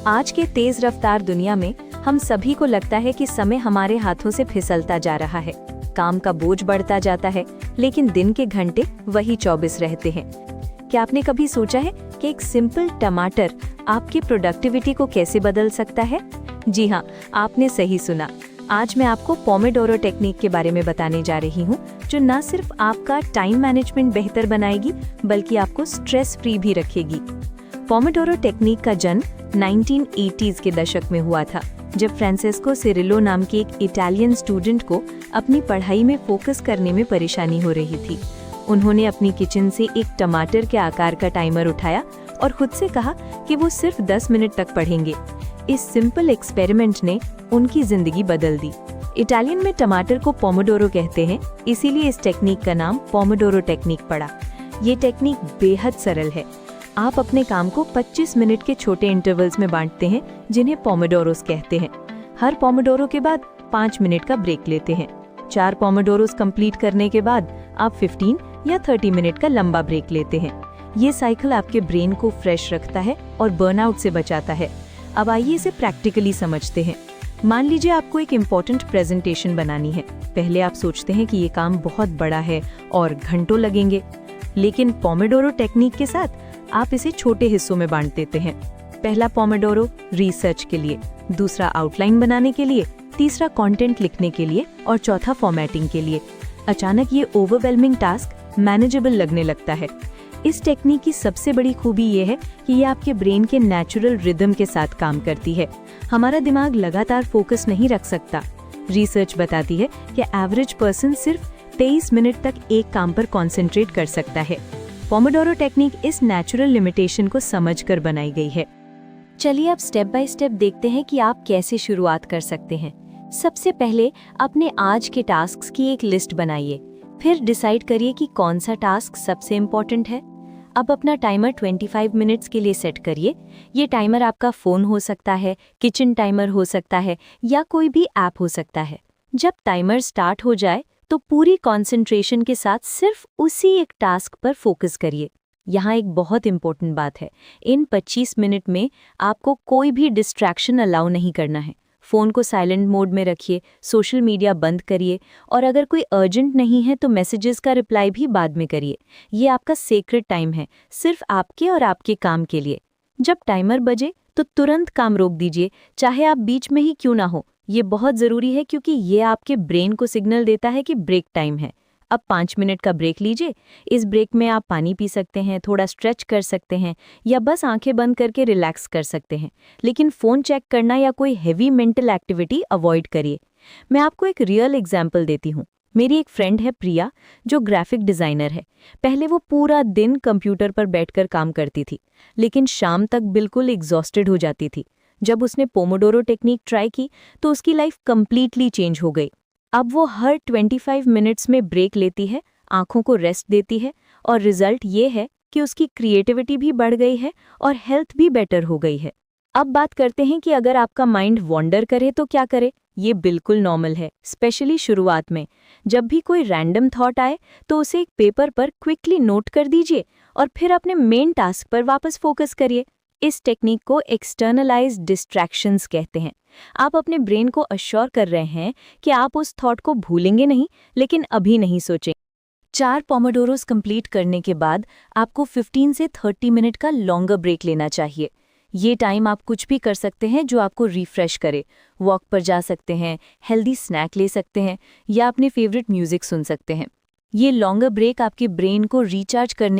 आज के तेज रफ्तार दुनिया में हम सभी को लगता है कि समय हमारे हाथों से फिसलता जा रहा है। काम का बोझ बढ़ता जाता है, लेकिन दिन के घंटे वही 24 रहते हैं। क्या आपने कभी सोचा है कि एक सिंपल टमाटर आपकी प्रोडक्टिविटी को कैसे बदल सकता है? जी हाँ, आपने सही सुना। आज मैं आपको पोमोडोरो टेक्निक के बारे में बताने जा रही हूँ, जो न सिर्फ आपका टाइम मैनेजमेंट बेहतर बनाएगी, बल्कि आपको स्ट्रेस फ्री भी रखेगी। पोमोडोरो टेक्निक का जन्म 1980s के दशक में हुआ था, जब फ्रांसेस्को सिरिलो नाम के एक इटालियन स्टूडेंट को अपनी पढ़ाई में फोकस करने में परेशानी हो रही थी। उन्होंने अपनी किचन से एक टमाटर के आकार का टाइमर उठाया और खुद से कहा कि वो सिर्फ 10 मिनट तक पढ़ेंगे। इस सिंपल एक्सपेरिमेंट ने उनकी जिंदगी बदल दी। इटालियन में टमाटर को पोमोडोरो कहते हैं, इसीलिए इस टेक्निक का नाम पोमोडोरो टेक्निक पड़ा। ये टेक्निक बेहद सरल है। आप अपने काम को 25 मिनट के छोटे इंटरवल्स में बांटते हैं, जिन्हें पोमोडोरोस कहते हैं। हर पोमोडोरो के बाद 5 मिनट का ब्रेक लेते हैं। 4 पोमोडोरोस कंप्लीट करने के बाद आप 15 या 30 मिनट का लंबा ब्रेक लेते हैं। ये साइकिल आपके ब्रेन को फ्रेश रखता है और बर्नआउट से बचाता है। अब आइए इसे प्रैक्टिकली समझते हैं। मान लीजिए आपको एक इम्पोर्टेंट प्रेजेंटेशन बनानी है। पहले आप सोचते हैं कि ये काम बहुत बड़ा है और घंटों लगेंगे, लेकिन पोमोडोरो टेक्निक के साथ आप इसे छोटे हिस्सों में बांट देते हैं। पहला पोमोडोरो रिसर्च के लिए, दूसरा आउटलाइन बनाने के लिए, तीसरा कंटेंट लिखने के लिए और चौथा फॉर्मेटिंग के लिए। अचानक ये ओवरवेलमिंग टास्क मैनेजेबल लगने लगता है। इस टेक्निक की सबसे बड़ी खूबी ये है कि ये आपके ब्रेन के नेचुरल रिदम के साथ काम करती है। हमारा दिमाग लगातार फोकस नहीं रख सकता। रिसर्च बताती है कि एवरेज पर्सन सिर्फ 23 मिनट तक एक काम पर कॉन्सेंट्रेट कर सकता है। पोमोडोरो टेक्निक इस नेचुरल लिमिटेशन को समझकर बनाई गई है। चलिए अब स्टेप बाय स्टेप देखते हैं कि आप कैसे शुरुआत कर सकते हैं। सबसे पहले अपने आज के टास्क्स की एक लिस्ट बनाइए, फिर डिसाइड करिए कि कौन सा टास्क सबसे इम्पोर्टेंट है। अब अपना टाइमर 25 मिनट्स के लिए सेट करिए। ये टाइमर आपका फ़ोन हो सकता है, किचन टाइमर हो सकता है या कोई भी ऐप हो सकता है। जब टाइमर स्टार्ट हो जाए तो पूरी कंसंट्रेशन के साथ सिर्फ उसी एक टास्क पर फोकस करिए। यहाँ एक बहुत इम्पोर्टेंट बात है, इन 25 मिनट में आपको कोई भी डिस्ट्रैक्शन अलाउ नहीं करना है। फ़ोन को साइलेंट मोड में रखिए, सोशल मीडिया बंद करिए और अगर कोई अर्जेंट नहीं है तो मैसेजेस का रिप्लाई भी बाद में करिए। ये आपका सेक्रेट टाइम है, सिर्फ आपके और आपके काम के लिए। जब टाइमर बजे तो तुरंत काम रोक दीजिए, चाहे आप बीच में ही क्यों ना हो। ये बहुत ज़रूरी है क्योंकि ये आपके ब्रेन को सिग्नल देता है कि ब्रेक टाइम है। अब 5 मिनट का ब्रेक लीजिए। इस ब्रेक में आप पानी पी सकते हैं, थोड़ा स्ट्रेच कर सकते हैं या बस आंखें बंद करके रिलैक्स कर सकते हैं, लेकिन फ़ोन चेक करना या कोई हेवी मेंटल एक्टिविटी अवॉइड करिए। मैं आपको एक रियल एग्जाम्पल देती हूँ। मेरी एक फ्रेंड है प्रिया, जो ग्राफिक डिज़ाइनर है। पहले वो पूरा दिन कंप्यूटर पर बैठकर काम करती थी, लेकिन शाम तक बिल्कुल एग्जॉस्टेड हो जाती थी। जब उसने पोमोडोरो टेक्निक ट्राई की तो उसकी लाइफ कंप्लीटली चेंज हो गई। अब वो हर 25 मिनट्स में ब्रेक लेती है, आंखों को रेस्ट देती है और रिजल्ट ये है कि उसकी क्रिएटिविटी भी बढ़ गई है और हेल्थ भी बेटर हो गई है। अब बात करते हैं कि अगर आपका माइंड वॉन्डर करे तो क्या करे। ये बिल्कुल नॉर्मल है, स्पेशली शुरुआत में। जब भी कोई रैंडम थॉट आए तो उसे एक पेपर पर क्विकली नोट कर दीजिए और फिर अपने मेन टास्क पर वापस फोकस करिए। इस टेक्निक को एक्सटर्नलाइज्ड डिस्ट्रैक्शंस कहते हैं। आप अपने ब्रेन को अश्योर कर रहे हैं कि आप उस थॉट को भूलेंगे नहीं, लेकिन अभी नहीं सोचें। 4 पोमोडोरोस कंप्लीट करने के बाद आपको 15 से 30 मिनट का लॉन्गर ब्रेक लेना चाहिए। ये टाइम आप कुछ भी कर सकते हैं जो आपको रिफ्रेश करे। वॉक पर जा सकते हैं, हेल्दी स्नैक ले सकते हैं या अपने फेवरेट म्यूजिक सुन सकते हैं। ये लॉन्गर ब्रेक आपके ब्रेन को रिचार्ज करने